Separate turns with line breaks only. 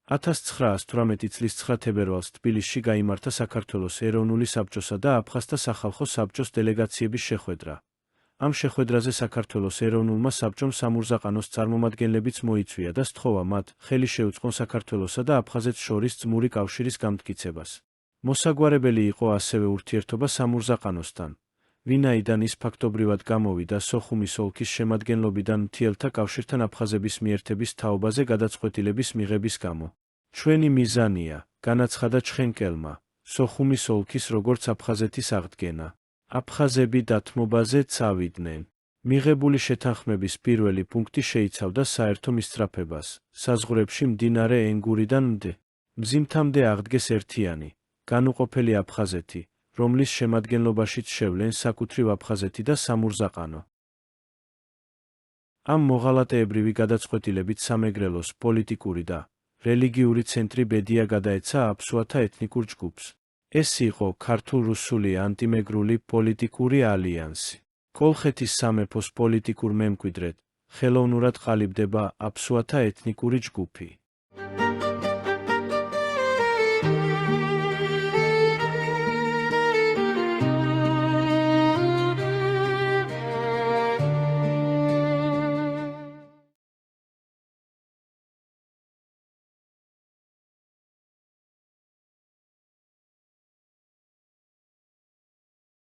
1918 წლის 9 თებერვალს თბილისში გაიმართა საქართველოს ეროვნული საბჭოსა და აფხაზთა სახალხო საბჭოს დელეგაციების შეხვედრა. ამ შეხვედრაზე საქართველოს ეროვნულმა საბჭომ სამურზაყანოს წარმომადგენლებიც მოიწვია და სთხოვა მათ ხელი შეუწყონ საქართველოსა და აფხაზეთს შორის ძმური კავშირის გამტკიცებას. მოსაგვარებელი იყო ასევე ურთიერთობა სამურზაყანოსთან, ვინაიდან ის ფაქტობრივად გამოვიდა სოხუმის ოლქის შემადგენლობიდან მთიელთა კავშირთან აფხაზების მიერთების თაობაზე გადაწყვეტილების მიღების გამო. ჩვენი მიზანია, განაცხადა ჩხენკელმა, სოხუმის ოლქის როგორც აფხაზეთის აღდგენა. აფხაზები დათმობაზე წავიდნენ. მიღებული შეთანხმების პირველი პუნქტი შეიცავდა საერთო მისწრაფებას, საზღვრებში მდინარე ენგურიდან მზიმთამდე აღდგეს ერთიანი, განუყოფელი აფხაზეთი, რომლის შემადგენლობაშიც შევლენ საკუთრივ აფხაზეთი და სამურზაყანო. ამ მოღალატეებრივი გადაწყვეტილებით სამეგრელოს პოლიტიკური და რელიგიური ცენტრი ბედია გადაეცა აფსუათა ეთნიკურ ჯგუფს. ეს იყო ქართულ-რუსული ანტიმეგრული პოლიტიკური ალიანსი. კოლხეთის სამეფოს პოლიტიკურ მემკვიდრედ ხელოვნურად ყალიბდება აფსუათა ეთნიკური ჯგუფი.